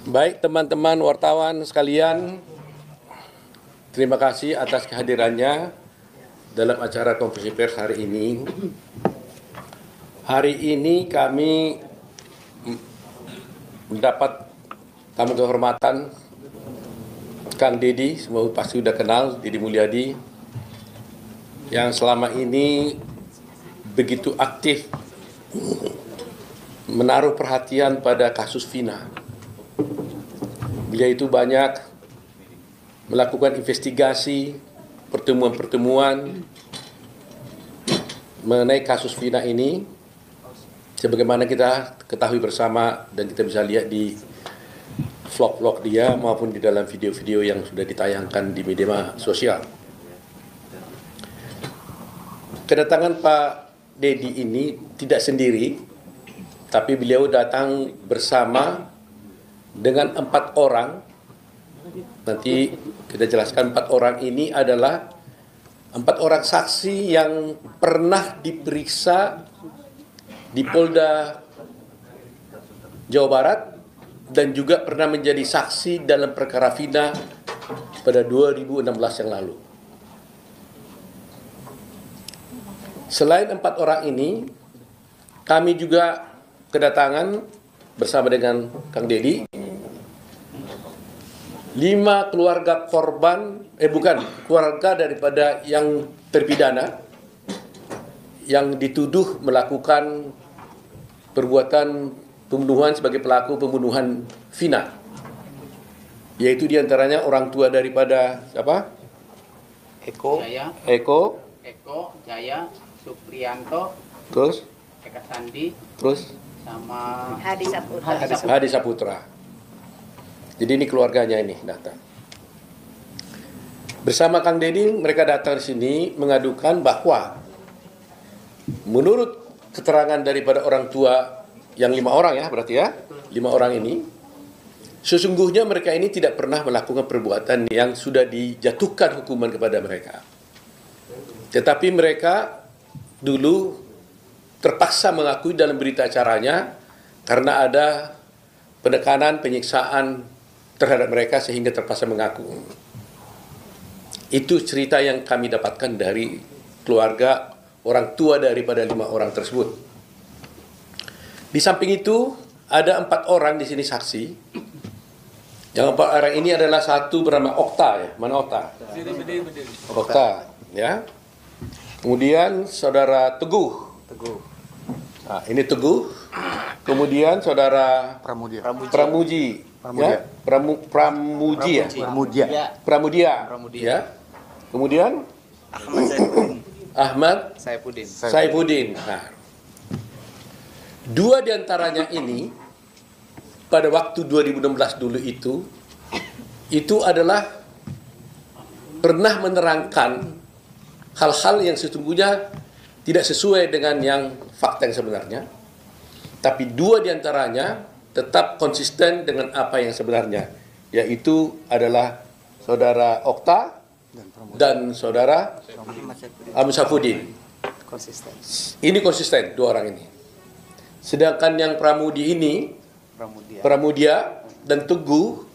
Baik teman-teman wartawan sekalian, terima kasih atas kehadirannya dalam acara konferensi pers hari ini. Hari ini kami mendapat tamu kehormatan Kang Deddy, semua pasti sudah kenal, Deddy Mulyadi, yang selama ini begitu aktif menaruh perhatian pada kasus Vina. Beliau itu banyak melakukan investigasi, pertemuan-pertemuan mengenai kasus Vina ini, sebagaimana kita ketahui bersama dan kita bisa lihat di vlog-vlog dia maupun di dalam video-video yang sudah ditayangkan di media sosial. Kedatangan Pak Deddy ini tidak sendiri, tapi beliau datang bersama dengan 4 orang. Nanti kita jelaskan 4 orang ini adalah 4 orang saksi yang pernah diperiksa di Polda Jawa Barat dan juga pernah menjadi saksi dalam perkara Vina pada 2016 yang lalu. Selain 4 orang ini, kami juga kedatangan bersama dengan Kang Deddy 5 keluarga korban, keluarga daripada yang terpidana yang dituduh melakukan perbuatan pembunuhan sebagai pelaku pembunuhan Vina, yaitu diantaranya orang tua daripada siapa? Eko Jaya, Supriyanto, terus Eka Sandi, terus sama Hadi Saputra. Jadi ini keluarganya ini datang. Bersama Kang Deddy mereka datang di sini mengadukan bahwa menurut keterangan daripada orang tua yang 5 orang ya, berarti ya 5 orang ini, sesungguhnya mereka ini tidak pernah melakukan perbuatan yang sudah dijatuhkan hukuman kepada mereka. Tetapi mereka dulu terpaksa mengakui dalam berita acaranya karena ada penekanan, penyiksaan terhadap mereka sehingga terpaksa mengaku. Itu cerita yang kami dapatkan dari keluarga orang tua daripada 5 orang tersebut. Di samping itu ada 4 orang di sini saksi. Yang 4 orang ini adalah satu bernama Okta ya. Mana Okta? Okta ya. Kemudian saudara Teguh. Nah, ini Teguh. Kemudian saudara Pramuji. Ya, Pramudia. Ya. Kemudian Ahmad Saifuddin. Nah, 2 diantaranya ini pada waktu 2016 dulu itu adalah pernah menerangkan hal-hal yang sesungguhnya tidak sesuai dengan yang fakta yang sebenarnya. Tapi 2 diantaranya tetap konsisten dengan apa yang sebenarnya, yaitu adalah saudara Okta dan saudara Ahmad Saifuddin. Ini konsisten 2 orang ini. Sedangkan yang Pramudia dan Teguh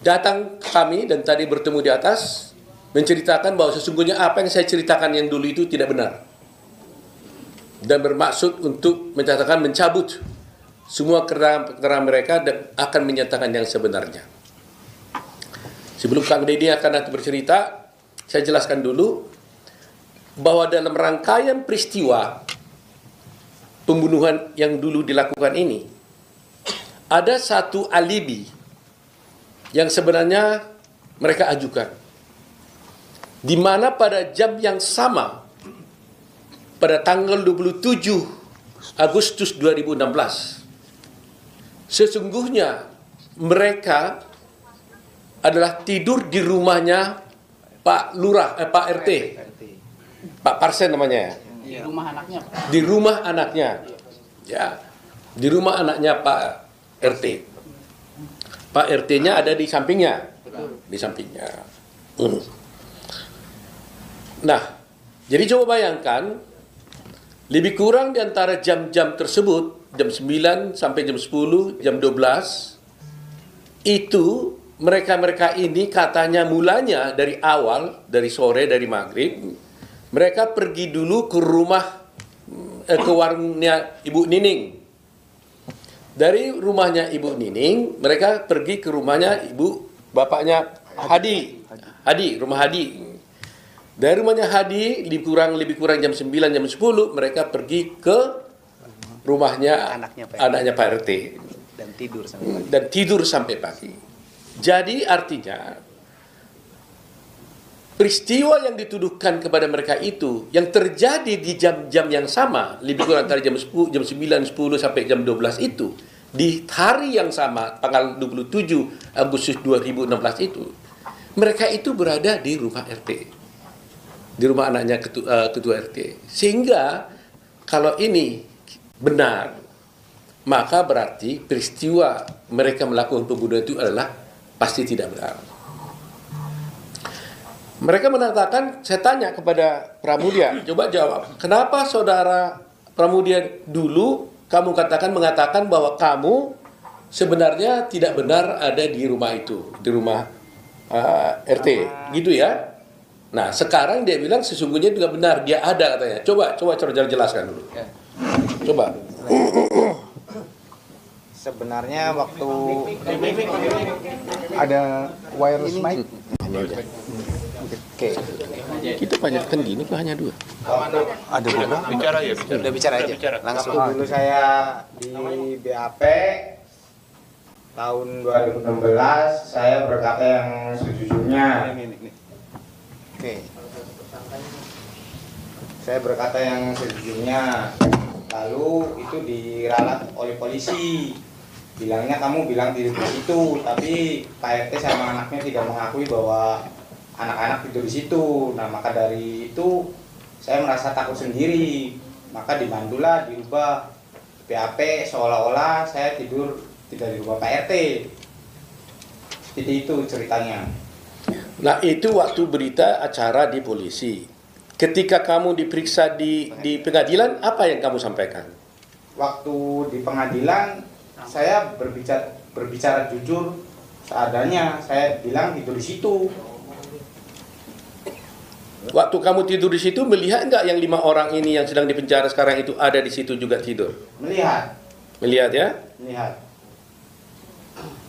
datang ke kami dan tadi bertemu di atas menceritakan bahwa sesungguhnya apa yang saya ceritakan yang dulu itu tidak benar dan bermaksud untuk mencabut semua keterangan mereka dan akan menyatakan yang sebenarnya. Sebelum Kang Deddy akan nanti bercerita, saya jelaskan dulu bahwa dalam rangkaian peristiwa pembunuhan yang dulu dilakukan ini, ada satu alibi yang sebenarnya mereka ajukan, di mana pada jam yang sama, pada tanggal 27 Agustus 2016, sesungguhnya mereka adalah tidur di rumahnya Pak Lurah, Pak RT, Pak Parsen namanya ya. di rumah anaknya. Di rumah anaknya, ya, di rumah anaknya Pak RT. Pak RT-nya ada di sampingnya, di sampingnya. Nah, jadi coba bayangkan, lebih kurang di antara jam-jam tersebut, jam 9 sampai jam 10, jam 12, itu mereka-mereka ini katanya mulanya dari awal, dari sore, dari maghrib, mereka pergi dulu ke rumah, ke warungnya Ibu Nining. Dari rumahnya Ibu Nining, mereka pergi ke rumahnya bapaknya Hadi, rumah Hadi. Dari rumahnya Hadi, lebih kurang jam 9, jam 10, mereka pergi ke rumahnya anaknya Pak RT. Dan tidur sampai pagi. Jadi artinya, peristiwa yang dituduhkan kepada mereka itu, yang terjadi di jam-jam yang sama, lebih kurang antara jam 10, jam 9, 10 sampai jam 12 itu, di hari yang sama, tanggal 27 Agustus 2016 itu, mereka itu berada di rumah RT. Di rumah anaknya ketua RT. Sehingga, kalau ini benar, maka berarti peristiwa mereka melakukan pembunuhan itu adalah pasti tidak benar. Mereka mengatakan, saya tanya kepada Pramudia, coba jawab, kenapa saudara Pramudia dulu kamu mengatakan bahwa kamu sebenarnya tidak benar ada di rumah itu, di rumah RT, gitu ya? Nah, sekarang dia bilang sesungguhnya juga benar, dia ada katanya. Coba jelaskan dulu. Coba. Sebenarnya waktu ada wireless mic. Oke. Kita banyakkan gini kok hanya 2. Ada berapa? Udah bicara aja. Langsung. Dulu saya di BAP tahun 2016 saya berkata yang sejujurnya. Oke. Saya berkata yang sejujurnya. Lalu itu diralat oleh polisi. Bilangnya kamu bilang tidur di situ, tapi Pak RT sama anaknya tidak mengakui bahwa anak-anak tidur di situ. Nah, maka dari itu saya merasa takut sendiri. Maka dimandulah, diubah PAP seolah-olah saya tidur tidak di rumah Pak RT. Seperti itu ceritanya. Nah, itu waktu berita acara di polisi. Ketika kamu diperiksa di pengadilan, apa yang kamu sampaikan? Waktu di pengadilan, saya berbicara jujur seadanya. Saya bilang tidur di situ. Waktu kamu tidur di situ, melihat nggak yang 5 orang ini yang sedang dipenjara sekarang itu ada di situ juga tidur? Melihat. Melihat ya? Melihat.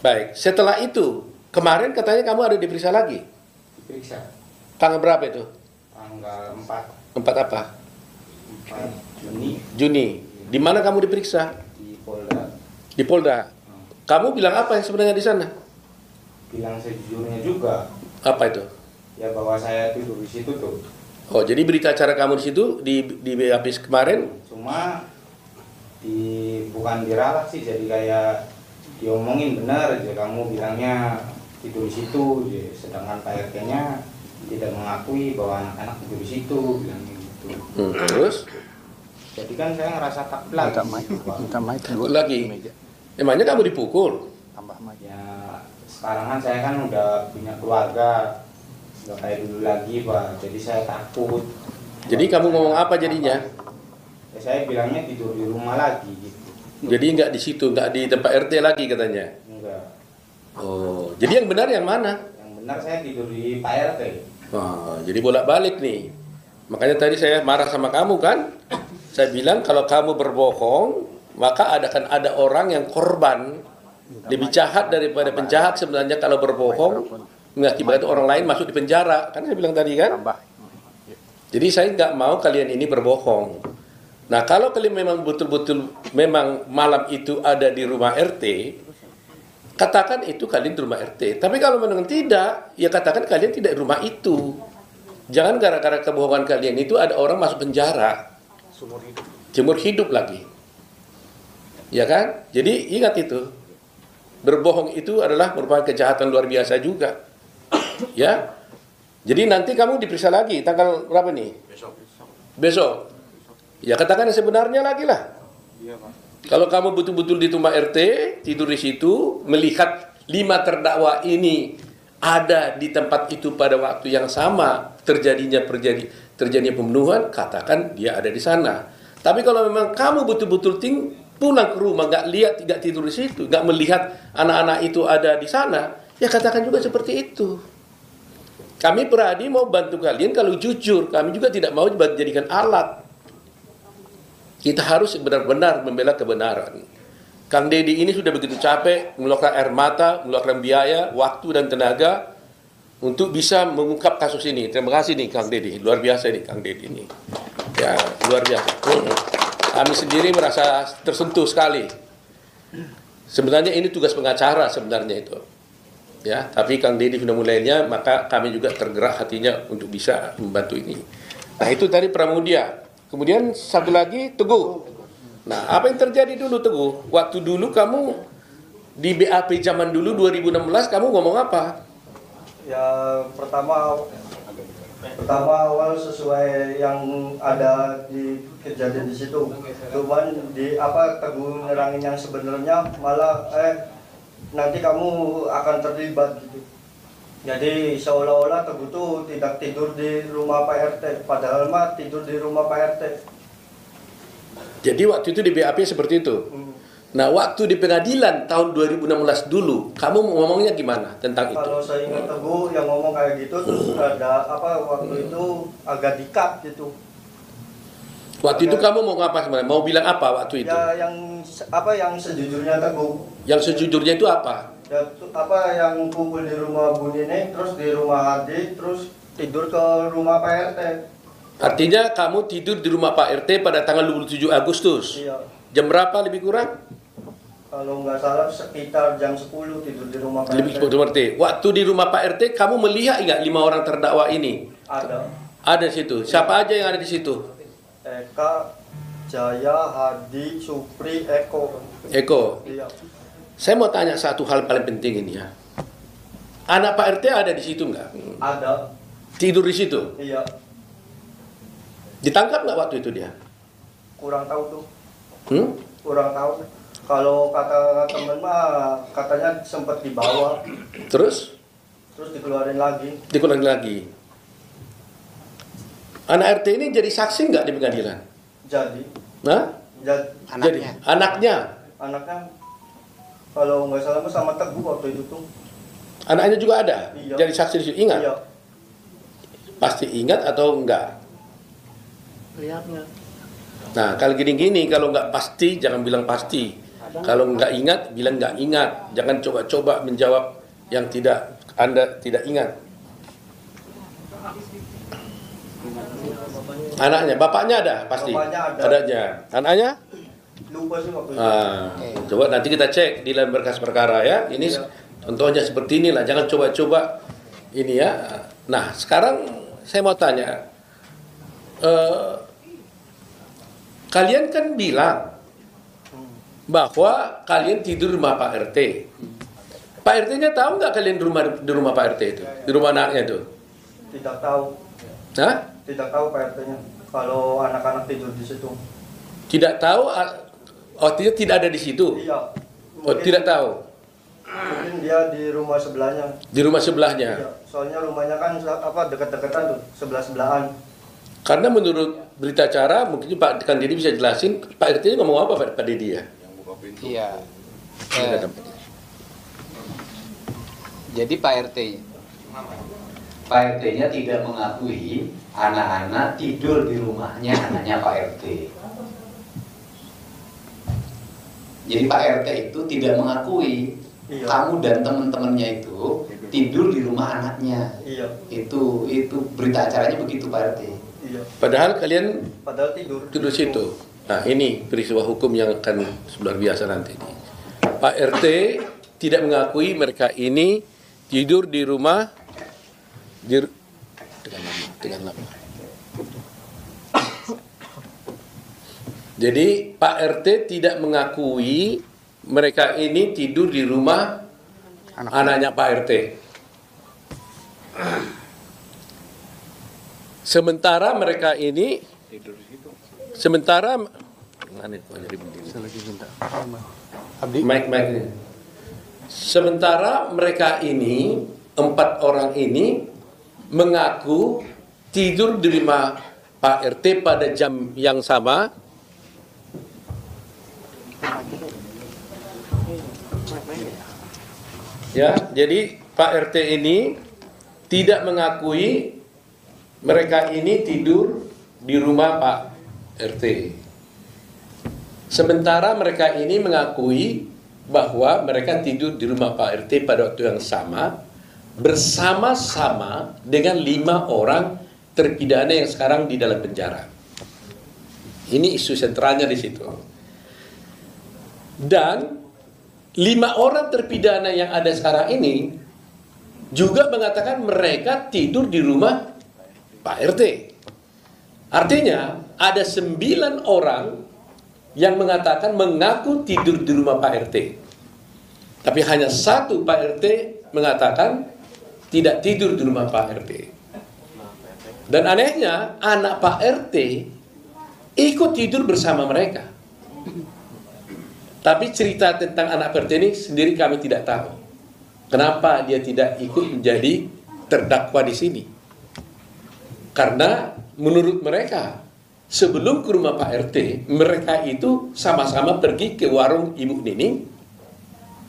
Baik, setelah itu, kemarin katanya kamu ada diperiksa lagi? Diperiksa. Tanggal berapa itu? Tanggal 4 apa? Juni Juni. Di mana kamu diperiksa? di Polda. Di Polda. Kamu bilang apa yang sebenarnya di sana? Bilang sejujurnya juga. Apa itu? Ya bahwa saya tidur di situ tuh. Oh, jadi berita acara kamu di situ di BAP kemarin? Cuma bukan diralat sih, jadi kayak diomongin benar aja, kamu bilangnya tidur di situ, sedangkan Pak RT-nya tidak mengakui bahwa anak-anak tidur di situ, bilang gitu. Terus? Jadi kan saya ngerasa takut lagi. Takut lagi. Emangnya kamu dipukul? Ya sekarang kan saya kan udah punya keluarga, udah kayak dulu lagi Pak, jadi saya takut. Jadi kamu ngomong apa jadinya? Ya saya bilangnya tidur di rumah lagi gitu. Jadi nggak di situ, nggak di tempat RT lagi katanya? Enggak. Oh, jadi yang benar yang mana? Yang benar saya tidur di Pak RT. Oh, jadi bolak-balik nih. Makanya tadi saya marah sama kamu kan? Saya bilang kalau kamu berbohong, maka akan ada orang yang korban lebih jahat daripada penjahat sebenarnya kalau berbohong mengakibatkan orang lain masuk di penjara. Kan saya bilang tadi kan? Jadi saya nggak mau kalian ini berbohong. Nah, kalau kalian memang betul-betul memang malam itu ada di rumah RT, katakan itu kalian di rumah RT. Tapi kalau memang tidak, ya katakan kalian tidak di rumah itu. Jangan gara-gara kebohongan kalian itu ada orang masuk penjara. Seumur hidup lagi. Ya kan? Jadi ingat itu. Berbohong itu adalah merupakan kejahatan luar biasa juga. Ya. Jadi nanti kamu diperiksa lagi tanggal berapa nih? Besok. Ya katakan yang sebenarnya lagi lah. Iya Pak. Kalau kamu betul-betul di rumah RT, tidur di situ, melihat 5 terdakwa ini ada di tempat itu pada waktu yang sama terjadinya pembunuhan, katakan dia ada di sana. Tapi kalau memang kamu betul-betul pulang ke rumah nggak lihat, tidak tidur di situ, nggak melihat anak-anak itu ada di sana, ya katakan juga seperti itu. Kami Peradi mau bantu kalian kalau jujur, kami juga tidak mau dijadikan alat. Kita harus benar-benar membela kebenaran. Kang Deddy ini sudah begitu capek, mengeluarkan air mata, mengeluarkan biaya, waktu dan tenaga untuk bisa mengungkap kasus ini. Terima kasih nih Kang Deddy, luar biasa nih Kang Deddy ini. Ya, luar biasa. Kami sendiri merasa tersentuh sekali. Sebenarnya ini tugas pengacara sebenarnya itu. Ya, tapi Kang Deddy sudah mulainya, maka kami juga tergerak hatinya untuk bisa membantu ini. Nah, itu tadi Pramudia. Kemudian satu lagi Teguh. Nah, apa yang terjadi dulu Teguh? Waktu dulu kamu di BAP zaman dulu 2016 kamu ngomong apa? Ya pertama awal sesuai yang ada di kejadian di situ. Cuman di Teguh nerangin yang sebenarnya malah nanti kamu akan terlibat gitu. Jadi seolah-olah Teguh tuh tidak tidur di rumah Pak RT, padahal mah tidur di rumah Pak RT. Jadi waktu itu di BAP seperti itu. Nah, waktu di pengadilan tahun 2016 dulu, kamu ngomongnya gimana tentang itu? Kalau saya ingat Teguh yang ngomong kayak gitu, terus ada waktu itu agak dikat gitu. Waktu itu kamu mau ngapa sebenarnya? Mau bilang apa waktu itu? Ya yang sejujurnya Teguh. Yang sejujurnya itu apa? Ya yang kumpul di rumah Bu Nene, terus di rumah Hadi, terus tidur ke rumah Pak RT. Artinya kamu tidur di rumah Pak RT pada tanggal 27 Agustus. Iya. Jam berapa lebih kurang? Kalau nggak salah sekitar jam 10 tidur di rumah Pak Lebih RT. Waktu di rumah Pak RT, kamu melihat nggak 5 orang terdakwa ini? Ada. Ada di situ. Siapa aja yang ada di situ? Eka, Jaya, Hadi, Supri, Eko. Eko. Iya. Saya mau tanya satu hal paling penting ini ya. Anak Pak RT ada di situ nggak? Ada. Tidur di situ? Iya. Ditangkap nggak waktu itu dia? Kurang tahu tuh. Kurang tahu. Kalau kata temen mah katanya sempat dibawa. Terus dikeluarin lagi. Dikeluarin lagi. Anak RT ini jadi saksi nggak di pengadilan? Jadi. Nah? Jadi anaknya. Kalau nggak salah sama Teguh waktu itu tuh. Anaknya juga ada. Iya. Jadi saksi di situ. Ingat? Iya. Pasti ingat atau enggak? Lihatnya. Nah, kalau gini-gini, kalau nggak pasti, jangan bilang pasti. Kalau nggak ingat, bilang nggak ingat. Jangan coba-coba menjawab yang Anda tidak ingat. Anaknya, bapaknya ada pasti. Bapaknya ada. Adanya. Anaknya? Lupa sih waktu itu. Coba nanti kita cek di dalam berkas perkara ya. Ini contohnya seperti inilah. Jangan coba-coba ini ya. Nah, sekarang saya mau tanya. Kalian kan bilang bahwa kalian tidur di rumah Pak RT. Pak RT-nya tahu nggak kalian di rumah Pak RT itu? Di rumah anaknya itu? Tidak tahu. Hah? Tidak tahu Pak RT-nya. Kalau anak-anak tidur di situ. Tidak tahu? Artinya tidak ada di situ? Iya. Oh, tidak tahu? Mungkin dia di rumah sebelahnya. Di rumah sebelahnya? Iya. Soalnya rumahnya kan dekat-dekatan tuh, sebelah-sebelahan. Karena menurut berita acara, mungkin Pak Kang Deddy bisa jelasin, Pak RT-nya ngomong apa Pak Deddy ya? Iya. Jadi Pak RT-nya tidak mengakui anak-anak tidur di rumahnya anaknya Pak RT. Jadi Pak RT itu tidak mengakui kamu dan teman-temannya itu tidur di rumah anaknya. Iya. Itu berita acaranya begitu Pak RT. Iya. Padahal kalian tidur situ. Nah, ini peristiwa hukum yang akan luar biasa nanti. Pak RT tidak mengakui mereka ini tidur di rumah dengan lama. Jadi Pak RT tidak mengakui mereka ini tidur di rumah anaknya Pak RT. Sementara mereka ini sementara mereka ini 4 orang ini mengaku tidur di rumah Pak RT pada jam yang sama Ya, jadi Pak RT ini tidak mengakui mereka ini tidur di rumah Pak RT. Sementara mereka ini mengakui bahwa mereka tidur di rumah Pak RT pada waktu yang sama, bersama-sama dengan 5 orang terpidana yang sekarang di dalam penjara. Ini isu sentralnya di situ. Dan 5 orang terpidana yang ada sekarang ini juga mengatakan mereka tidur di rumah Pak RT. Artinya ada 9 orang yang mengatakan mengaku tidur di rumah Pak RT. Tapi hanya 1 Pak RT mengatakan tidak tidur di rumah Pak RT. Dan anehnya anak Pak RT ikut tidur bersama mereka. Tapi cerita tentang anak Pak RT ini sendiri kami tidak tahu. Kenapa dia tidak ikut menjadi terdakwa di sini? Karena menurut mereka sebelum ke rumah Pak RT, mereka itu sama-sama pergi ke warung Ibu Nining,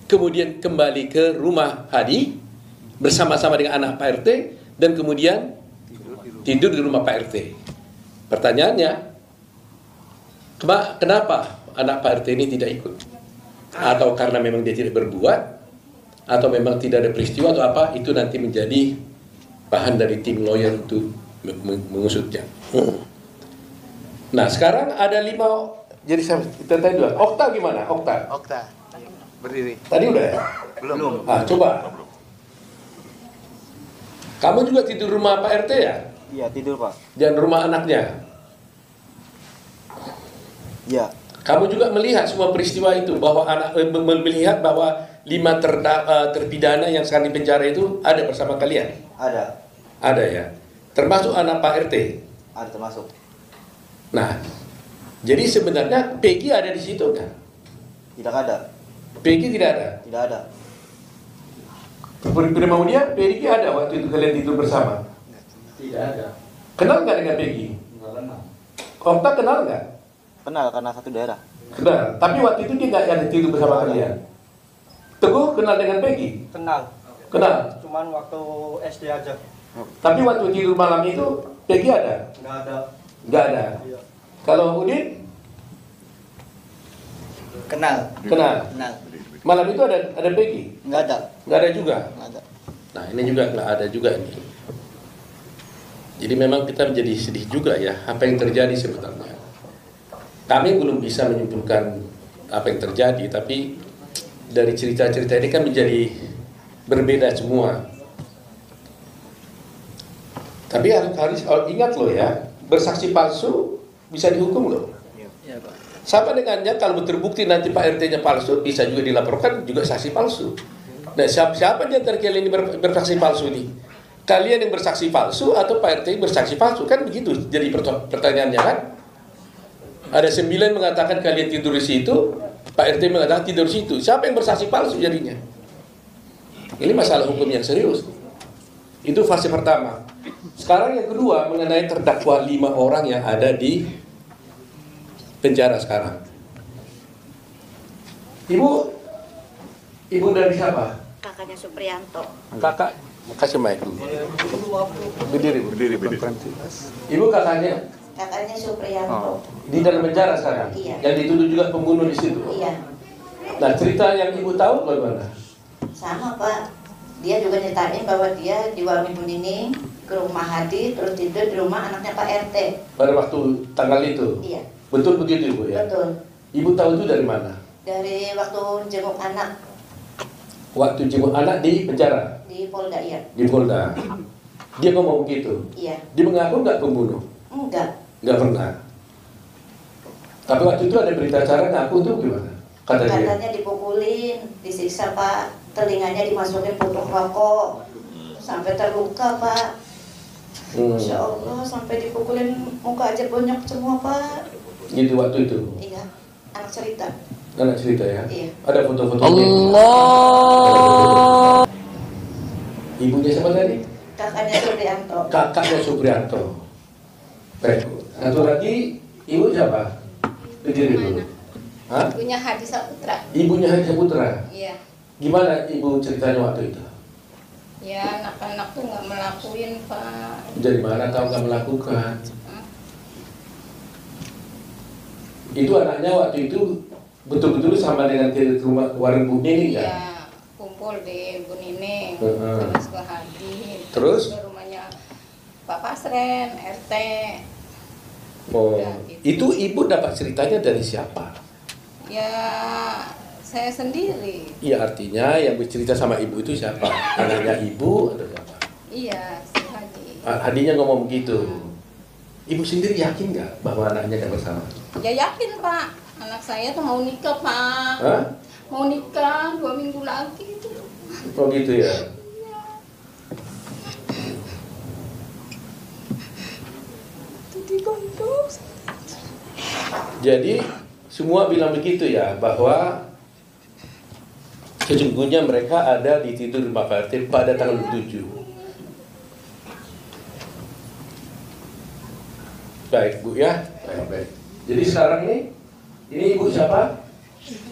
kemudian kembali ke rumah Hadi bersama-sama dengan anak Pak RT, dan kemudian tidur di rumah Pak RT. Pertanyaannya, kenapa anak Pak RT ini tidak ikut? Atau karena memang dia tidak berbuat, atau memang tidak ada peristiwa atau apa, itu nanti menjadi bahan dari tim lawyer untuk mengusutnya. Nah, sekarang ada 5. Jadi kita tanya dulu. Okta gimana? Okta Berdiri. tadi udah ya? Belum. Coba. Kamu juga tidur rumah Pak RT ya? Iya, tidur Pak. Dan rumah anaknya? Iya. Kamu juga melihat semua peristiwa itu, bahwa melihat bahwa 5 terpidana yang sekarang di penjara itu ada bersama kalian? Ada. Ada ya? Termasuk anak Pak RT? Ada termasuk. Nah, jadi sebenarnya Peggy ada di situ kan? Tidak ada. Peggy tidak ada? Tidak ada. Primaudia, Peggy ada waktu itu kalian tidur bersama? Tidak ada. Kenal nggak dengan Peggy? Nggak kenal. Okta kenal nggak? Kenal karena satu daerah. Kenal. Tapi waktu itu dia nggak ada tidur bersama kalian. Teguh kenal dengan Peggy? Kenal. Kenal. Cuman waktu SD aja. Tapi waktu tidur malam itu Peggy ada? Nggak ada. Nggak ada. Iya. Kalau Udin? Kenal. Kenal. Malam itu ada Peggy? Nggak ada. Nggak ada juga? Nggak ada. Nah, ini juga nggak ada juga ini. Jadi memang kita menjadi sedih juga ya, apa yang terjadi sebenarnya. Kami belum bisa menyimpulkan apa yang terjadi, tapi dari cerita-cerita ini kan menjadi berbeda semua. Tapi harus ingat loh ya, bersaksi palsu bisa dihukum loh. Iya, Pak. Sama dengannya kalau terbukti nanti Pak RT-nya palsu, bisa juga dilaporkan juga saksi palsu. Nah, siapa di antara kalian ini bersaksi palsu ini? Kalian yang bersaksi palsu atau Pak RT bersaksi palsu? Kan begitu jadi pertanyaannya kan? Ada 9 mengatakan kalian tidur di situ, Pak RT mengatakan tidur di situ. Siapa yang bersaksi palsu jadinya? Ini masalah hukum yang serius. Itu fase pertama. Sekarang yang kedua mengenai terdakwa 5 orang yang ada di penjara sekarang. Ibu dari siapa? Kakaknya Supriyanto. Kakak, kasih mic dulu. Berdiri. Ibu kakaknya Kakaknya Supriyanto. di dalam penjara sekarang. Iya. Yang dituduh juga pembunuh di situ. Iya. Nah, cerita yang ibu tahu bagaimana? Sama Pak. Dia juga nyeritain bahwa dia di warung Ibu Nining ke rumah Hadi terus tidur di rumah anaknya Pak RT. Pada waktu tanggal itu. Iya. Betul begitu Ibu ya? Betul. Ibu tahu itu dari mana? Dari waktu jenguk anak Waktu jenguk anak di penjara, di Polda, iya. di Polda. Dia ngomong begitu. Iya. Dia mengaku nggak pembunuh? Enggak. Nggak pernah. Tapi waktu itu ada berita acara ngaku tuh gimana? Kata dia. Katanya dipukulin, disiksa Pak, telinganya dimasukin putuk rokok, sampai terluka Pak. Masya Allah, sampai dipukulin muka aja bonyok semua Pak. Gitu waktu itu. Iya, anak cerita. Anak cerita ya. Iya. Ada foto-foto. Allah. Ibunya siapa tadi? Kakaknya Supriyanto. Kakaknya Supriyanto. Baik. Satu lagi, ibu siapa? Berdiri dulu. Hah? Ibunya Hadi Saputra. Ibunya Hadi Saputra. Iya. Gimana ibu ceritanya waktu itu? Ya anak-anak tuh nggak melakuin Pak. Dari mana tahu nggak melakukan? Itu anaknya waktu itu betul-betul sama dengan ke rumah warung Bu Nining ya? Iya, kumpul di Bu Nining, Heeh. terus ke Hadi, Terus? ke rumahnya Pak Pasren, RT. Oh, Ya, gitu. itu ibu dapat ceritanya dari siapa? Ya saya sendiri. Iya, artinya yang bercerita sama ibu itu siapa? Anaknya ibu atau siapa? Iya, si Hadi. Hadinya ngomong begitu. Ibu sendiri yakin nggak bahwa anaknya nggak bersama? Ya yakin Pak, anak saya tuh mau nikah Pak. Hah? Mau nikah 2 minggu lagi itu. Oh gitu ya. Jadi semua bilang begitu ya, bahwa sesungguhnya mereka ada di tidur rumah Pak RT pada tanggal 7. Baik Bu ya, baik. Jadi sekarang ini ibu siapa?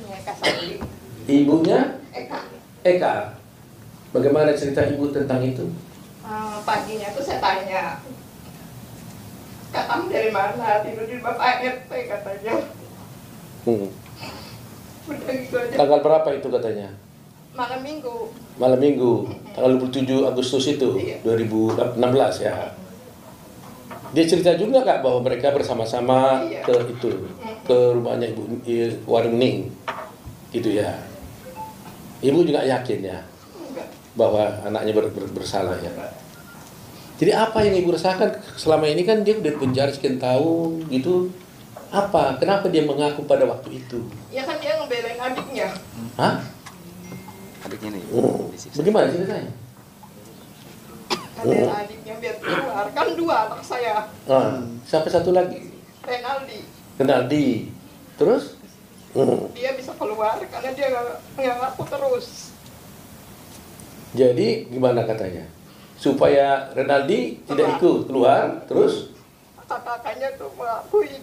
Eka Sandi. Ibunya Eka. Eka. Bagaimana cerita ibu tentang itu? Paginya tuh saya tanya, kamu dari mana? Tidur di Bapak RT katanya. Udah gitu aja. Tanggal berapa itu katanya? Malam Minggu. Malam Minggu, tanggal 27 Agustus itu, Iya. 2016 ya. Dia cerita juga nggak bahwa mereka bersama-sama Iya. ke rumahnya Ibu Warung Ning, gitu ya. Ibu juga yakin ya Enggak. bahwa anaknya bersalah ya. Jadi apa yang ibu rasakan selama ini, kan dia udah penjara sekian tahun gitu. Apa? Kenapa dia mengaku pada waktu itu? Ya kan dia ngebelain adiknya. Hah? Adiknya nih. Oh, bagaimana ceritanya? Ada adiknya biar keluar. Kan 2 anak saya. Siapa satu lagi? Renaldi. Renaldi. Terus? Dia bisa keluar karena dia nggak ngaku terus. Jadi gimana katanya? Supaya Renaldi tidak ikut keluar, terus? Kakaknya tuh mengakui.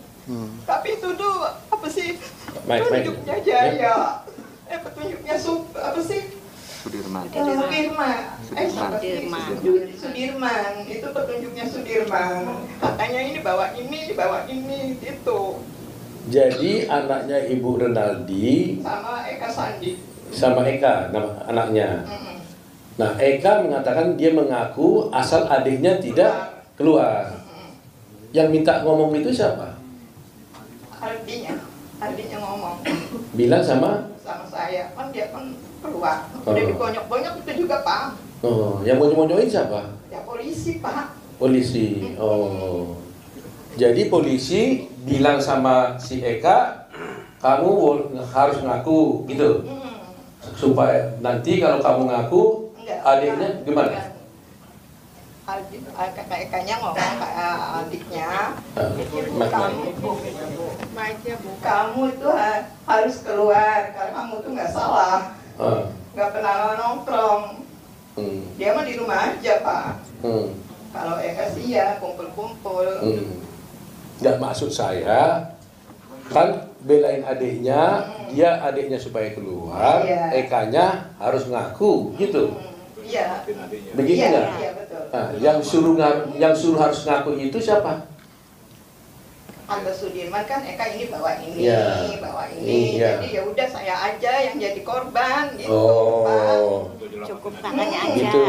Tapi itu tuh apa sih? Main. Petunjuknya Jaya. Petunjuknya apa sih? Sudirman. Sudirman. Itu petunjuknya Sudirman. Katanya ini bawa ini gitu. Jadi anaknya Ibu Renaldi Sama Eka Sandi. sama Eka, nama anaknya. Nah, Eka mengatakan dia mengaku asal adiknya tidak keluar. Yang minta ngomong itu siapa? Ardinya ngomong Bilang sama? sama saya, kan dia kan keluar. Oh. Udah dibonyok-bonyok itu juga Pak. Oh, yang monyoin siapa? Ya polisi Pak. Polisi. Oh. Jadi polisi bilang sama si Eka, kamu harus ngaku gitu. Supaya nanti kalau kamu ngaku, Enggak, adiknya gimana? Kakak Ekanya ngomong ke adiknya, kamu itu harus keluar karena kamu tuh nggak salah, nggak pernah nongkrong. Dia mah di rumah aja Pak. Kalau Eka sih ya kumpul-kumpul. Nggak, maksud saya kan belain adiknya, dia adiknya supaya keluar, Iya. Ekanya harus ngaku gitu. Iya. Begitu Iya, nggak? iya betul. Nah, yang suruh harus ngaku itu siapa? Ada Sudirman kan Eka ini bawa ini, Iya. bawa ini. Iya. Jadi ya udah saya aja yang jadi korban gitu. Oh, Cukup tangannya aja. gitu,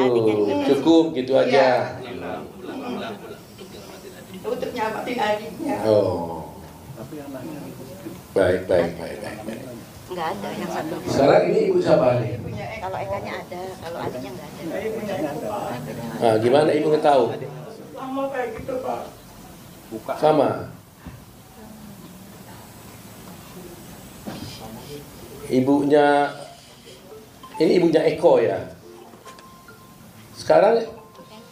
cukup gitu Pak. aja. Iya. Untuk nyamatin adiknya. Oh, baik. Enggak ada yang satu. Sekarang ini ibu siapa nih? Punya Eka. Kalau Ekanya ada, kalau adiknya enggak ada. Punya Eka. Nah, gimana ibu tahu? Sama kayak gitu Pak. Sama. Ibunya, ini ibunya Eko ya. Sekarang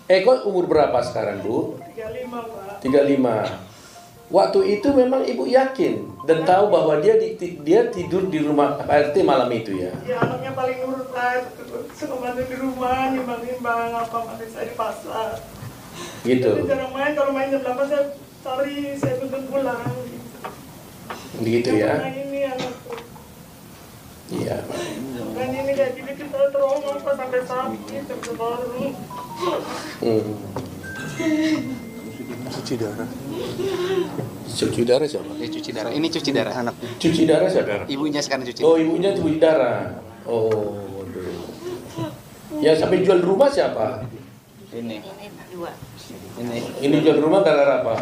Eko umur berapa sekarang, Bu? 35 Pak. 35. Waktu itu memang ibu yakin dan tahu bahwa dia tidur di rumah Pak RT malam itu ya. Ya anaknya paling nurut Pak. Suka bantu di rumah, nimbang-nimbang apa masih saya di pasar. Gitu. Jadi jarang main, kalau main jam 8 saya cari, saya tuntut pulang. Begitu ya. Yang mana ini anakku. Iya. Dan ini gaji kita trauma Pak, sampai sakit sampai baru. Cuci darah. Cuci darah siapa? Cuci darah. Ini cuci darah anak. Cuci darah siapa? Ibunya sekarang cuci. Oh, ibunya cuci darah. Oh, waduh. Ya, sampai jual rumah siapa? Ini. Dua. Ini jual rumah gara-gara apa?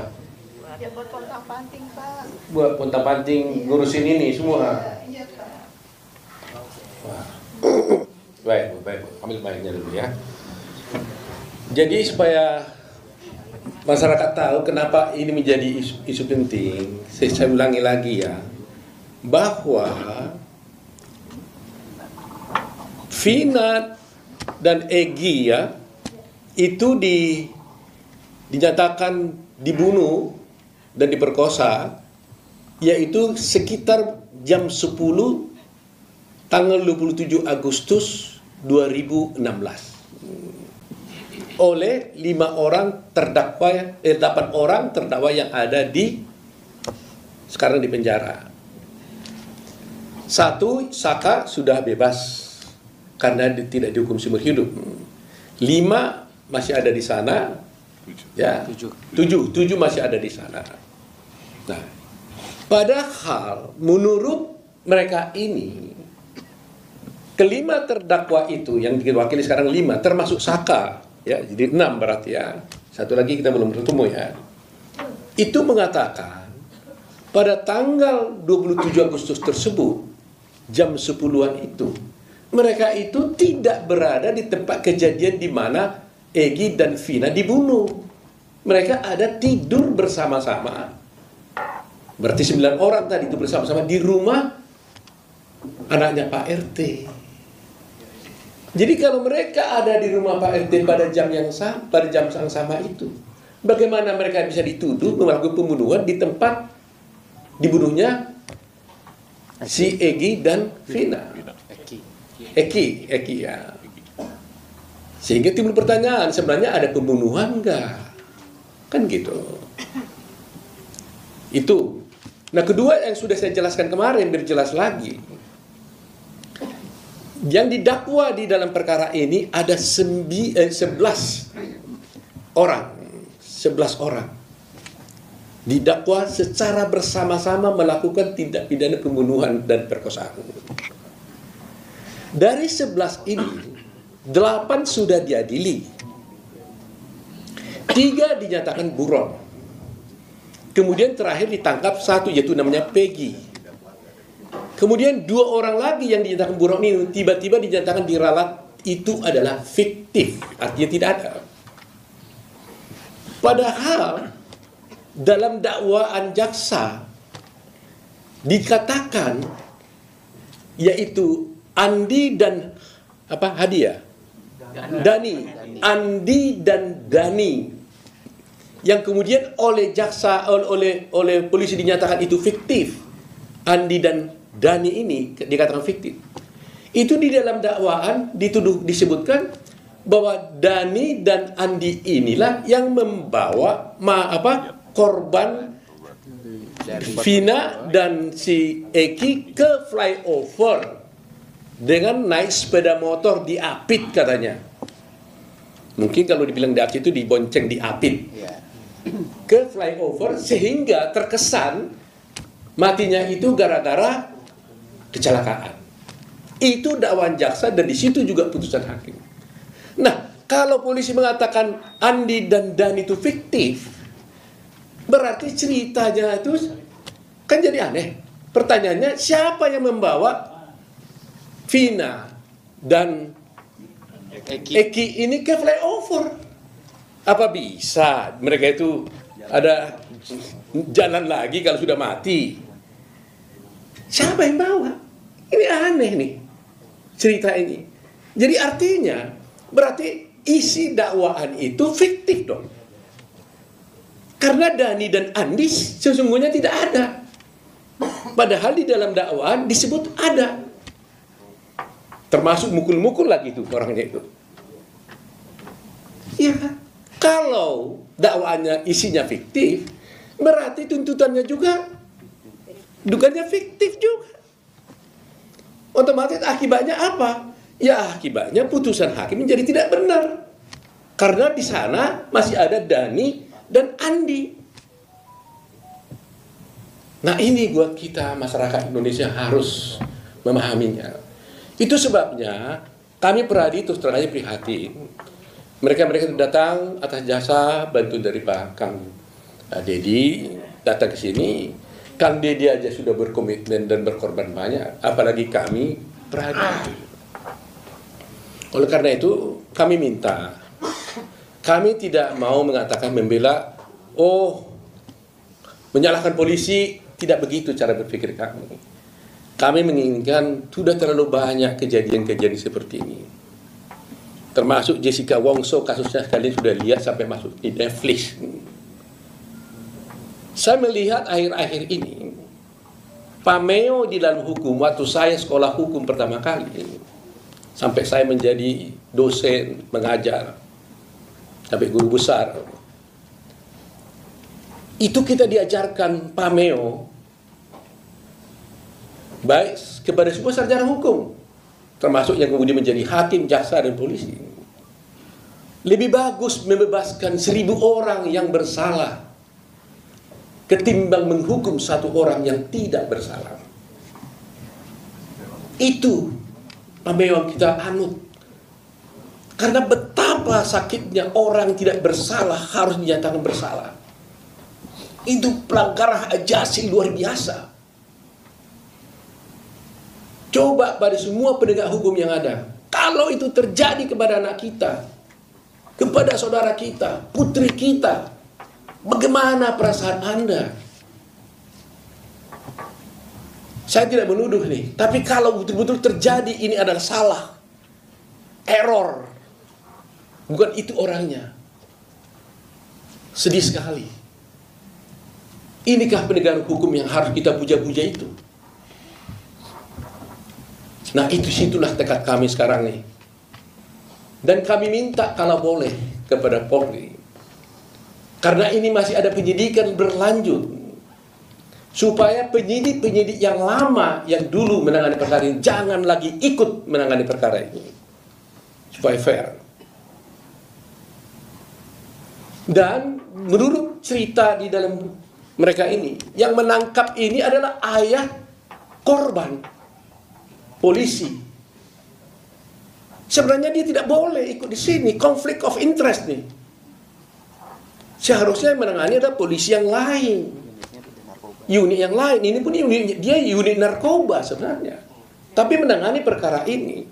Ya buat pontang-panting Pak. Buat pontang-panting ngurusin ini semua. Iya Pak. Wah. Baik. Ambil mic-nya dulu ya. Jadi supaya masyarakat tahu kenapa ini menjadi isu penting, saya ulangi lagi ya, bahwa Vina dan Egy ya itu dinyatakan dibunuh dan diperkosa, yaitu sekitar jam 10 tanggal 27 Agustus 2016 oleh 5 orang terdakwa, 8 orang terdakwa yang ada sekarang di penjara. 1, Saka sudah bebas karena tidak dihukum seumur hidup. 5 masih ada di sana. Ya, 7 masih ada di sana. Nah, padahal menurut mereka ini kelima terdakwa itu yang diwakili sekarang 5 termasuk Saka ya, jadi 6 berarti ya. Satu lagi kita belum bertemu ya. Itu mengatakan pada tanggal 27 Agustus tersebut jam 10-an itu mereka itu tidak berada di tempat kejadian di mana Egy dan Vina dibunuh. Mereka ada tidur bersama-sama. Berarti 9 orang tadi itu bersama-sama di rumah anaknya Pak RT. Jadi kalau mereka ada di rumah Pak RT pada jam yang sama itu, bagaimana mereka bisa dituduh melakukan pembunuhan di tempat dibunuhnya si Egy dan Vina? Eki ya. Sehingga timbul pertanyaan, sebenarnya ada pembunuhan enggak? Kan gitu. Itu. Nah, kedua yang sudah saya jelaskan kemarin, biar jelas lagi. Yang didakwa di dalam perkara ini ada 11 orang. 11 orang. Didakwa secara bersama-sama melakukan tindak pidana pembunuhan dan perkosaan. Dari 11 ini 8 sudah diadili, 3 dinyatakan buron. Kemudian terakhir ditangkap 1 yaitu namanya Peggy. Kemudian 2 orang lagi yang dinyatakan buron ini tiba-tiba dinyatakan diralat, itu adalah fiktif, artinya tidak ada. Padahal dalam dakwaan jaksa dikatakan yaitu Andi dan Hadiah Dani, Andi dan Dani, yang kemudian oleh jaksa oleh polisi dinyatakan itu fiktif. Andi dan Dani ini dikatakan fiktif. Itu di dalam dakwaan disebutkan bahwa Dani dan Andi inilah yang membawa korban Vina dan si Eki ke flyover dengan naik sepeda motor diapit katanya. Mungkin kalau dibilang diapit itu dibonceng diapit ke flyover, sehingga terkesan matinya itu gara-gara kecelakaan. Itu dakwaan jaksa dan di situ juga putusan hakim. Nah, kalau polisi mengatakan Andi dan Dani itu fiktif, berarti ceritanya itu kan jadi aneh. Pertanyaannya, siapa yang membawa Vina dan Eki ini ke flyover? Apa bisa mereka itu ada jalan lagi kalau sudah mati? Siapa yang bawa? Ini aneh nih cerita ini. Jadi artinya berarti isi dakwaan itu fiktif dong. Karena Dani dan Andi sesungguhnya tidak ada. Padahal di dalam dakwaan disebut ada. Termasuk mukul-mukul lagi itu orangnya itu. Ya, kalau dakwaannya isinya fiktif, berarti tuntutannya juga dugaannya fiktif juga. otomatis akibatnya apa? Ya akibatnya putusan hakim menjadi tidak benar. Karena di sana masih ada Dani dan Andi. Nah ini buat kita masyarakat Indonesia harus memahaminya. Itu sebabnya kami Peradi terus terang aja prihatin. Mereka datang atas jasa bantu dari Pak Kang Dedi datang ke sini. Kang Dedi aja sudah berkomitmen dan berkorban banyak, apalagi kami Peradi. Oleh karena itu kami minta, kami tidak mau mengatakan membela, menyalahkan polisi. Tidak begitu cara berpikir kami. Kami menginginkan sudah terlalu banyak kejadian-kejadian seperti ini. Termasuk Jessica Wongso, kasusnya kalian sudah lihat sampai masuk di Netflix. Saya melihat akhir-akhir ini, pameo di dalam hukum, waktu saya sekolah hukum pertama kali, sampai saya menjadi dosen, mengajar, sampai guru besar, itu kita diajarkan pameo baik kepada semua sarjana hukum, termasuk yang kemudian menjadi hakim, jaksa, dan polisi. Lebih bagus membebaskan 1000 orang yang bersalah ketimbang menghukum 1 orang yang tidak bersalah. Itu pameo yang kita anut. Karena betapa sakitnya orang tidak bersalah harus dinyatakan bersalah. Itu pelanggaran ajasi luar biasa. Coba pada semua penegak hukum yang ada, kalau itu terjadi kepada anak kita, kepada saudara kita, putri kita, bagaimana perasaan Anda? Saya tidak menuduh nih, tapi kalau betul-betul terjadi ini adalah salah, error, bukan itu orangnya. Sedih sekali. Inikah penegakan hukum yang harus kita puja-puja itu? Nah situlah tekad kami sekarang nih. Dan kami minta kalau boleh kepada Polri, karena ini masih ada penyidikan berlanjut, supaya penyidik-penyidik yang lama yang dulu menangani perkara ini jangan lagi ikut menangani perkara ini, supaya fair. Dan menurut cerita di dalam mereka ini, yang menangkap ini adalah ayah korban, polisi. Sebenarnya dia tidak boleh ikut di sini, konflik of interest nih. Seharusnya menangani ada polisi yang lain, unit yang lain. Ini pun dia unit narkoba sebenarnya, tapi menangani perkara ini.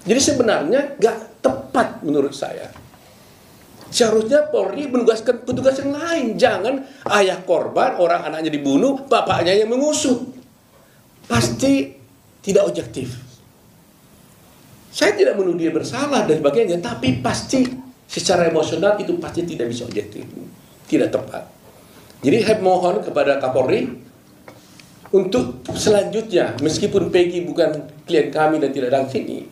Jadi sebenarnya gak tepat menurut saya. Seharusnya Polri menugaskan petugas yang lain. Jangan ayah korban, orang anaknya dibunuh, bapaknya yang mengusut. Pasti tidak objektif. Saya tidak menuduh dia bersalah dan sebagainya, tapi pasti secara emosional itu pasti tidak bisa objektif, tidak tepat. Jadi saya mohon kepada Kapolri untuk selanjutnya, meskipun Peggy bukan klien kami dan tidak datang sini,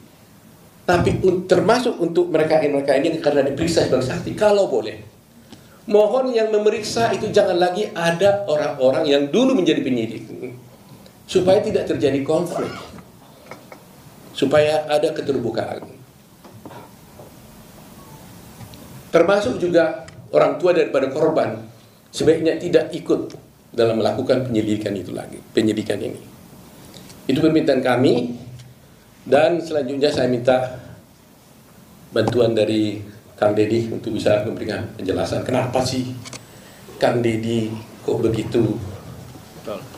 tapi termasuk untuk mereka ini karena diperiksa sebagai saksi, kalau boleh, mohon yang memeriksa itu jangan lagi ada orang-orang yang dulu menjadi penyidik, supaya tidak terjadi konflik, supaya ada keterbukaan. Termasuk juga orang tua daripada korban sebaiknya tidak ikut dalam melakukan penyidikan ini. Itu permintaan kami. Dan selanjutnya saya minta bantuan dari Kang Dedi untuk bisa memberikan penjelasan kenapa sih Kang Dedi kok begitu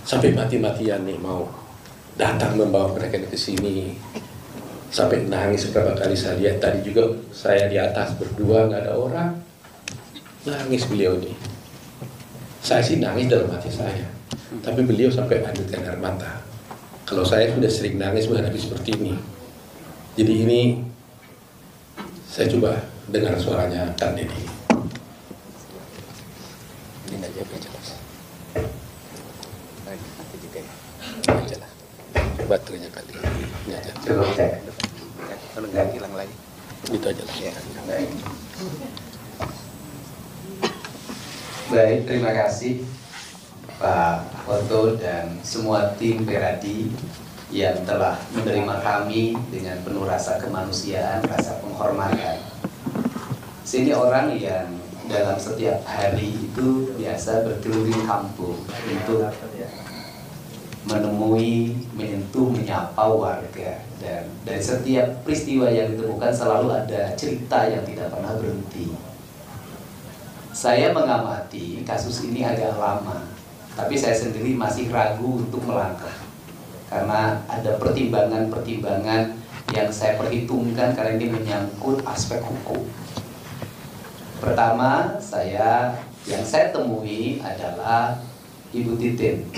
sampai mati-matian nih mau datang membawa mereka ke sini, sampai nangis beberapa kali. Saya lihat tadi juga saya di atas berdua nggak ada orang, nangis beliau nih. Saya sih nangis dalam hati saya, tapi beliau sampai lanjutkan air mata. Kalau saya sudah sering nangis menghadapi seperti ini, jadi ini saya coba dengar suaranya Kang Dedi. Ini aja jelas. Aja lah. Baterainya kali. Ini aja. Coba cek. Kalau nggak hilang lagi. Itu aja lah. Ya. Baik, terima kasih Pak Foto dan semua tim Peradi yang telah menerima kami dengan penuh rasa kemanusiaan, rasa penghormatan. Sini orang yang dalam setiap hari itu biasa berkeliling kampung untuk menemui, menyentuh, menyapa warga, dan dari setiap peristiwa yang ditemukan selalu ada cerita yang tidak pernah berhenti. Saya mengamati kasus ini agak lama, tapi saya sendiri masih ragu untuk melangkah karena ada pertimbangan-pertimbangan yang saya perhitungkan karena ini menyangkut aspek hukum. Pertama, yang saya temui adalah Ibu Titin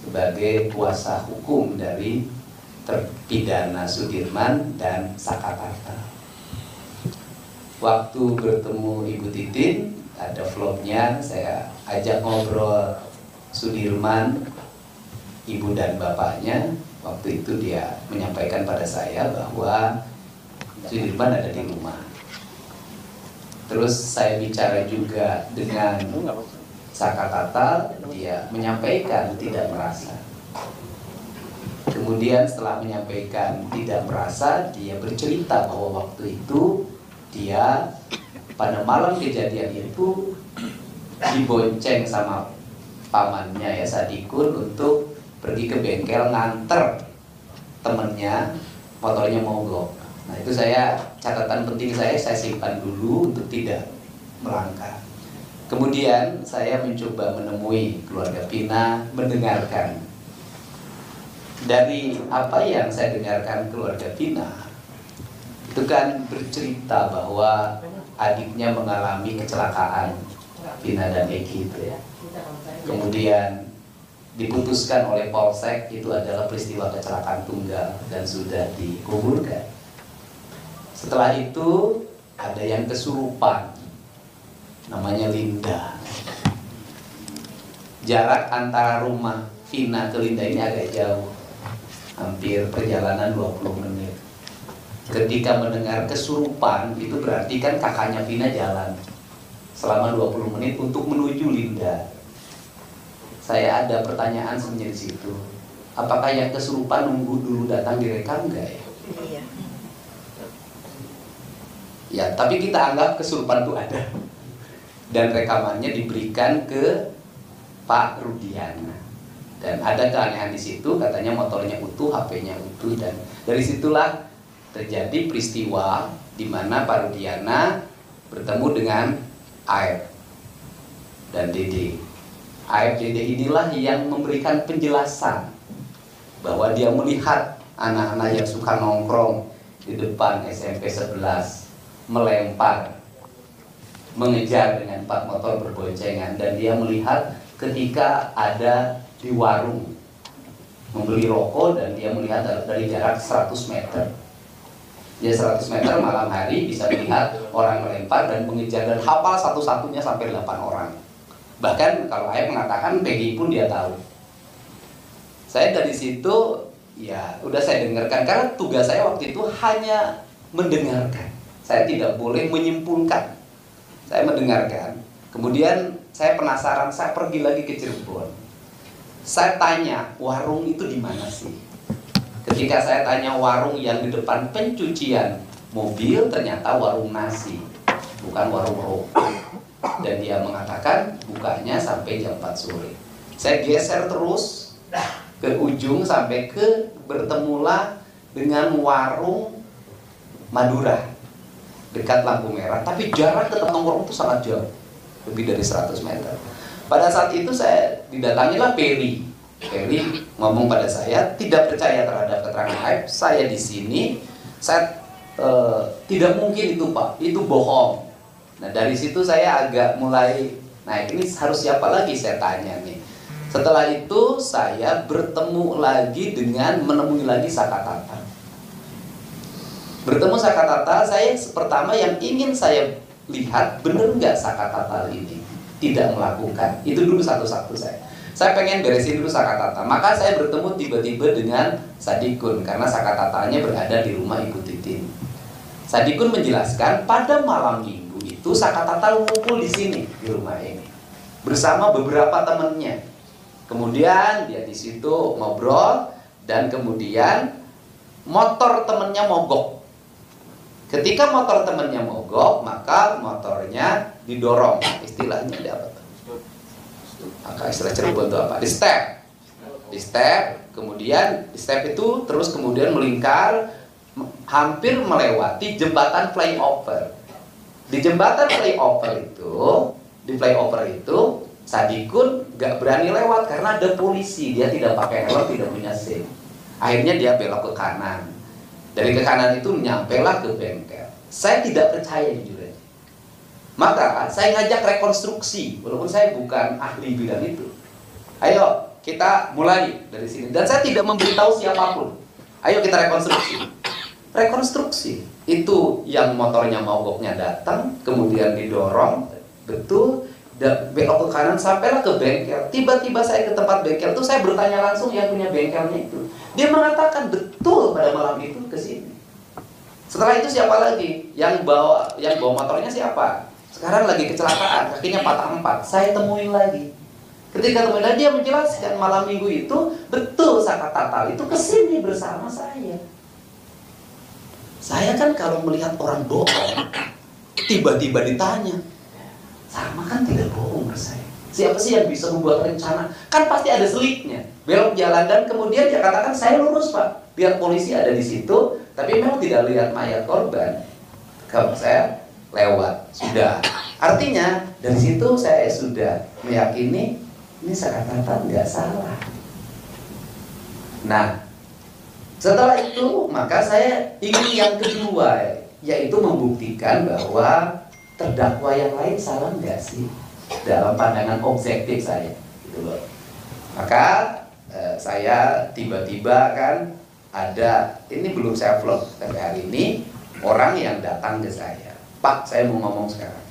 sebagai kuasa hukum dari terpidana Sudirman dan Sakatarta. Waktu bertemu Ibu Titin, ada vlognya, saya ajak ngobrol Sudirman, ibu dan bapaknya. Waktu itu dia menyampaikan pada saya bahwa Sudirman ada di rumah. Terus saya bicara juga dengan Sakatarta, dia menyampaikan tidak merasa. Kemudian setelah menyampaikan tidak merasa, dia bercerita bahwa waktu itu dia pada malam kejadian itu dibonceng sama pamannya ya Sadikun untuk pergi ke bengkel nganter temennya, motornya mogok. Nah itu catatan penting saya simpan dulu untuk tidak melangkah. Kemudian saya mencoba menemui keluarga Pina, mendengarkan. Dari apa yang saya dengarkan keluarga Pina, itu kan bercerita bahwa adiknya mengalami kecelakaan, Pina dan Eki itu ya. Kemudian diputuskan oleh Polsek itu adalah peristiwa kecelakaan tunggal dan sudah dikuburkan. Setelah itu ada yang kesurupan, namanya Linda. Jarak antara rumah Vina ke Linda ini agak jauh, hampir perjalanan 20 menit. Ketika mendengar kesurupan, itu berarti kan kakaknya Vina jalan selama 20 menit untuk menuju Linda. Saya ada pertanyaan sebenarnya di situ. Apakah yang kesurupan nunggu dulu datang direkam enggak ya? Iya. Ya, tapi kita anggap kesurupan itu ada. Dan rekamannya diberikan ke Pak Rudiana. Dan ada keanehan di situ, katanya motornya utuh, HP-nya utuh, dan dari situlah terjadi peristiwa di mana Pak Rudiana bertemu dengan Aib dan Dede. Aib Dede inilah yang memberikan penjelasan bahwa dia melihat anak-anak yang suka nongkrong di depan SMP 11 melempar, mengejar dengan 4 motor berboncengan, dan dia melihat ketika ada di warung membeli rokok dan dia melihat dari jarak 100 meter. Ya 100 meter malam hari bisa melihat orang melempar dan mengejar, dan hafal satu-satunya sampai 8 orang. Bahkan kalau Aib mengatakan Peggy pun dia tahu. Saya dari situ ya udah saya dengarkan, karena tugas saya waktu itu hanya mendengarkan. Saya tidak boleh menyimpulkan. Saya mendengarkan. Kemudian saya penasaran, saya pergi lagi ke Cirebon. Saya tanya, warung itu di mana sih? Ketika saya tanya warung yang di depan pencucian mobil, ternyata warung nasi, bukan warung rokok. Dan dia mengatakan bukanya sampai jam 4 sore. Saya geser terus ke ujung sampai ke bertemulah dengan warung Madura dekat lampu merah, tapi jarak ke tempat warung itu sangat jauh, lebih dari 100 meter. Pada saat itu saya didatangilah Peri. Peri ngomong pada saya, tidak percaya terhadap keterangan Aib. Saya di sini, saya tidak mungkin itu Pak, itu bohong. Nah dari situ saya agak mulai, nah ini harus siapa lagi saya tanya nih. Setelah itu saya bertemu lagi dengan menemui lagi Sakatarta. Bertemu Sakatarta, saya pertama yang ingin saya lihat benar nggak Sakatarta ini tidak melakukan. Itu dulu satu-satu saya. Saya pengen beresin dulu Sakatarta. Maka saya bertemu tiba-tiba dengan Sadikun karena Sakatartanya berada di rumah Ibu Titin. Sadikun menjelaskan pada malam minggu itu Sakatarta ngumpul di sini di rumah ini bersama beberapa temannya. Kemudian dia di situ ngobrol dan kemudian motor temennya mogok. Ketika motor temennya mogok, maka motornya didorong. Istilahnya ada apa? Maka istilah Cirebon itu apa? Di step, kemudian di step itu terus kemudian melingkar hampir melewati jembatan flyover. Di jembatan flyover itu Sadikun gak berani lewat karena ada polisi. Dia tidak pakai helm, tidak punya SIM. Akhirnya dia belok ke kanan. Dari ke kanan itu nyampelah ke bengkel. Saya tidak percaya jujur aja. Maka saya ngajak rekonstruksi, walaupun saya bukan ahli bidang itu. Ayo kita mulai dari sini. Dan saya tidak memberitahu siapapun. Ayo kita rekonstruksi. Itu yang motornya mogoknya datang, kemudian didorong, betul, belok ke kanan sampailah ke bengkel. Tiba-tiba saya ke tempat bengkel itu, saya bertanya langsung yang punya bengkelnya itu. Dia mengatakan betul pada malam itu ke sini. Setelah itu siapa lagi? Yang bawa motornya siapa? Sekarang lagi kecelakaan, kakinya patah 4. Saya temuin lagi. Ketika temuin lagi, dia menjelaskan malam minggu itu betul Saka Tatal itu kesini bersama saya. Saya kan kalau melihat orang bohong, tiba-tiba ditanya, sama kan tidak bohong saya. Siapa sih yang bisa membuat rencana? Kan pasti ada selipnya. Belok jalan dan kemudian dia katakan saya lurus pak. Lihat polisi ada di situ, tapi memang tidak lihat mayat korban. Kalau saya lewat, sudah. Artinya dari situ saya sudah meyakini ini Saka Tatal nggak salah. Nah, setelah itu maka saya ingin yang kedua, yaitu membuktikan bahwa terdakwa yang lain salah nggak sih dalam pandangan objektif saya, gitu loh. Maka saya tiba-tiba kan ada, ini belum saya vlog sampai hari ini, orang yang datang ke saya, Pak, saya mau ngomong sekarang.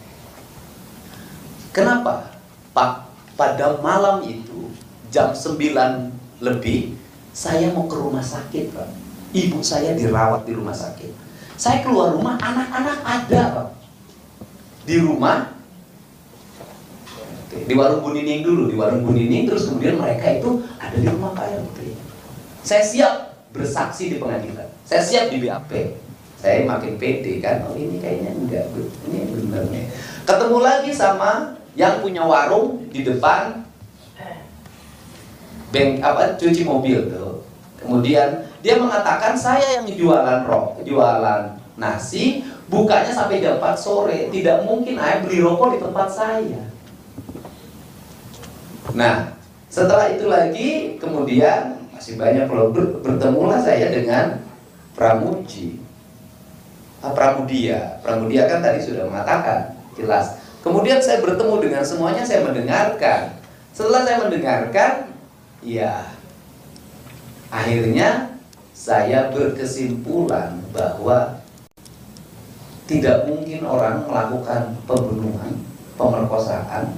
Kenapa? Pak, pada malam itu jam 9 lebih saya mau ke rumah sakit, Pak. Ibu saya dirawat di rumah sakit. Saya keluar rumah, anak-anak ada, Pak. Di rumah, di warung Bu Nining dulu, di warung Bu Nining, terus kemudian mereka itu ada di rumah Pak RT. Saya siap bersaksi di pengadilan. Saya siap di BAP. Saya makin pede kan, oh ini kayaknya enggak, ini benar nih. Ketemu lagi sama yang punya warung di depan cuci mobil tuh. Kemudian dia mengatakan saya yang jualan nasi, bukanya sampai jam 4 sore. Tidak mungkin saya beli rokok di tempat saya. Nah, setelah itu lagi kemudian masih banyak bertemulah saya dengan Pramudia kan tadi sudah mengatakan jelas. Kemudian saya bertemu dengan semuanya, saya mendengarkan. Setelah saya mendengarkan, ya akhirnya saya berkesimpulan bahwa tidak mungkin orang melakukan pembunuhan, pemerkosaan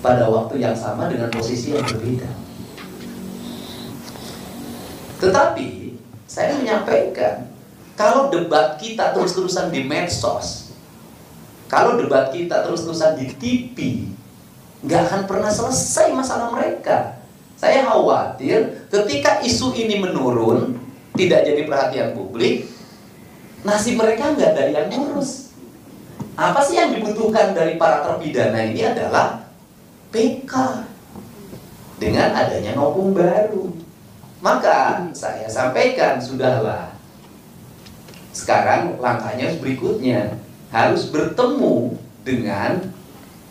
pada waktu yang sama dengan posisi yang berbeda. Tetapi saya menyampaikan, kalau debat kita terus-terusan di medsos, kalau debat kita terus-terusan di TV, nggak akan pernah selesai masalah mereka. Saya khawatir ketika isu ini menurun, tidak jadi perhatian publik, nasib mereka nggak ada yang ngurus. Apa sih yang dibutuhkan dari para terpidana ini adalah PK dengan adanya novum baru. Maka saya sampaikan, sudahlah. Sekarang langkahnya berikutnya harus bertemu dengan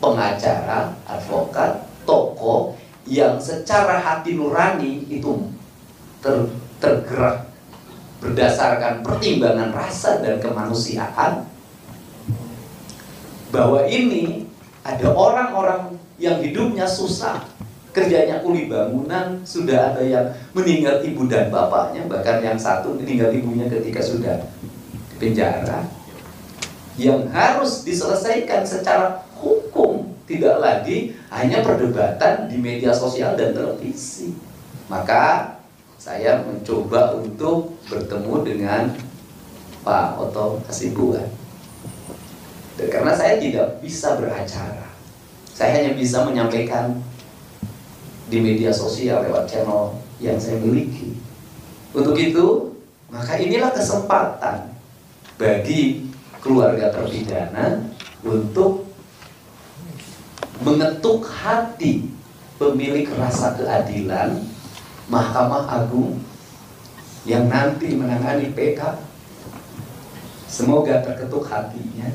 pengacara, advokat, tokoh yang secara hati nurani itu tergerak berdasarkan pertimbangan rasa dan kemanusiaan, bahwa ini ada orang-orang yang hidupnya susah, kerjanya kuli bangunan, sudah ada yang meninggal ibu dan bapaknya, bahkan yang satu meninggal ibunya ketika sudah di penjara, yang harus diselesaikan secara hukum, tidak lagi hanya perdebatan di media sosial dan televisi. Maka saya mencoba untuk bertemu dengan Pak Oto Hasibuan. Dan karena saya tidak bisa beracara, saya hanya bisa menyampaikan di media sosial lewat channel yang saya miliki. Untuk itu, maka inilah kesempatan bagi keluarga terpidana untuk mengetuk hati pemilik rasa keadilan Mahkamah Agung yang nanti menangani PK. Semoga terketuk hatinya.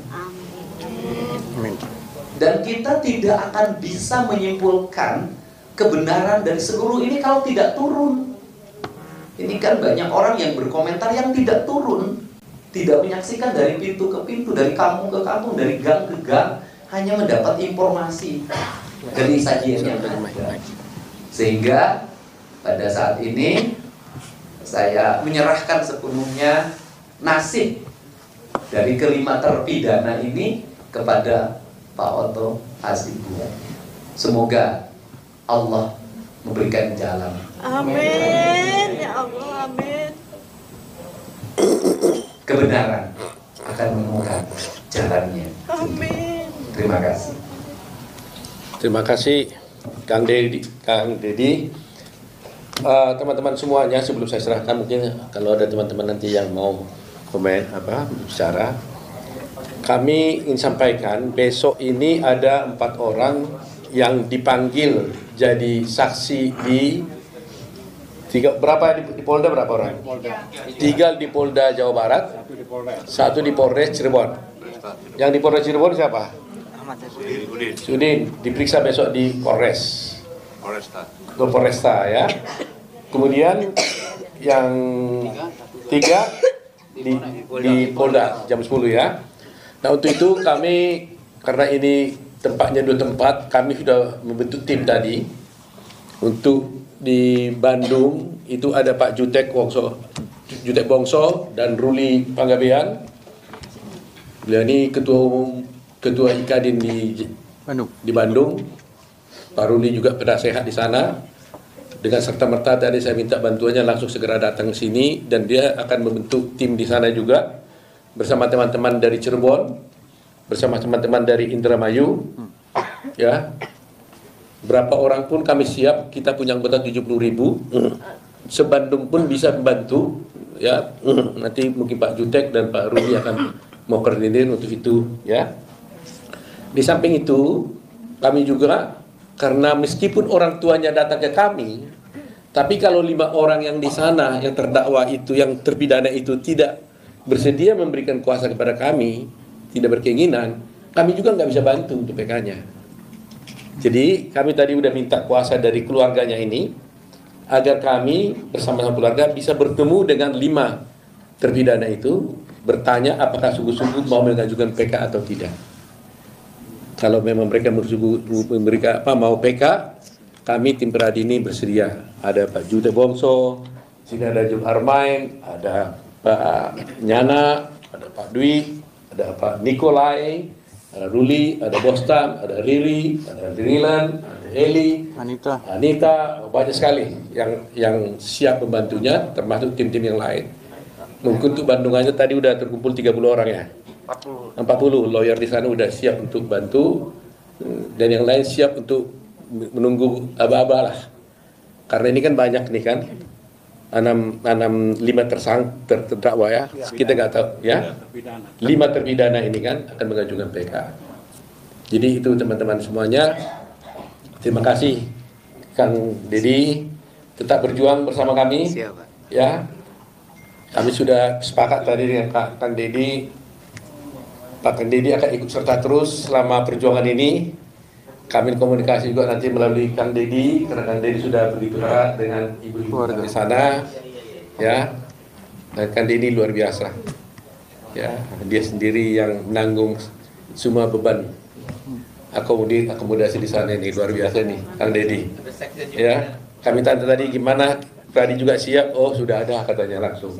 Dan kita tidak akan bisa menyimpulkan kebenaran dari seluruh ini kalau tidak turun. Ini kan banyak orang yang berkomentar yang tidak turun, tidak menyaksikan dari pintu ke pintu, dari kampung ke kampung, dari gang ke gang, hanya mendapat informasi dari sajian yang ada. Sehingga pada saat ini saya menyerahkan sepenuhnya nasib dari kelima terpidana ini kepada Pak Otto Hasibuan. Semoga Allah memberikan jalan. Amin, ya Allah, amin. Kebenaran akan menemukan jalannya. Amin. Terima kasih. Terima kasih Kang Dedi. Teman-teman semuanya, sebelum saya serahkan, mungkin kalau ada teman-teman nanti yang mau komen bicara, kami ingin sampaikan besok ini ada 4 orang yang dipanggil jadi saksi di di Polda berapa orang? 3 di Polda Jawa Barat, 1 di Polres Cirebon. Yang di Polres Cirebon siapa? Sudin diperiksa besok di Polres. Polresta ya. Kemudian yang 3 di Polda jam 10 ya. Nah, untuk itu kami, karena ini tempatnya 2 tempat, kami sudah membentuk tim tadi. Untuk di Bandung itu ada Pak Jutek Bongso dan Ruli Panggabean. Beliau ini ketua IKADIN di Bandung. Pak Ruli juga penasehat di sana. Dengan serta-merta tadi saya minta bantuannya langsung segera datang ke sini, dan dia akan membentuk tim di sana juga bersama teman-teman dari Cirebon, bersama teman-teman dari Indramayu. Ya. Berapa orang pun kami siap, kita punya anggota 70.000. Se-Bandung pun bisa membantu. Ya, nanti mungkin Pak Jutek dan Pak Ruli akan mau koordinir untuk itu, ya. Di samping itu, kami juga, karena meskipun orang tuanya datang ke kami, tapi kalau 5 orang yang di sana, yang terdakwa itu, yang terpidana itu tidak bersedia memberikan kuasa kepada kami, tidak berkeinginan, kami juga nggak bisa bantu untuk PK-nya. Jadi kami tadi udah minta kuasa dari keluarganya ini, agar kami bersama-sama keluarga bisa bertemu dengan 5 terpidana itu, bertanya apakah sungguh-sungguh mau mengajukan PK atau tidak. Kalau memang mereka mau PK, kami tim Peradini bersedia. Ada Pak Jutek Bongso, sini ada Jum Armain, ada Pak Nyana, ada Pak Dwi, ada Pak Nikolai, ada Ruli, ada Bostam, ada Riri, ada Rilan, ada Eli, Anita, banyak sekali yang siap membantunya, termasuk tim-tim yang lain. Mungkin untuk Bandung aja tadi udah terkumpul 30 orang ya. 40 lawyer di sana udah siap untuk bantu, dan yang lain siap untuk menunggu aba-aba lah. Karena ini kan banyak nih kan, 5 terdakwa ya, kita nggak tahu ya. 5 terpidana ini kan akan mengajukan PK. Jadi itu teman-teman semuanya. Terima kasih Kang Dedi, tetap berjuang bersama kami. Ya, kami sudah sepakat tadi dengan Kang Dedi. Pak Kang Dedi akan ikut serta terus selama perjuangan ini. Kami komunikasi juga nanti melalui Kang Dedi, karena Kang Dedi sudah begitu erat dengan ibu-ibu di sana, ya. Dan Kang Dedi luar biasa, ya. Dia sendiri yang menanggung semua beban akomodasi di sana ini, luar biasa nih, Kang Dedi. Ya, kami tanya tadi gimana, Pradi juga siap. Oh sudah ada katanya langsung.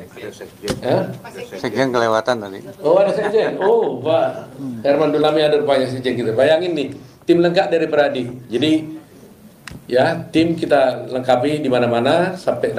Sekjen kelewatan tadi. Oh ada sekjen. Oh Pak Herman Dulami ada rupanya sekjen kita. Bayangin nih, tim lengkap dari Pradi. Jadi ya tim kita lengkapi di mana-mana sampai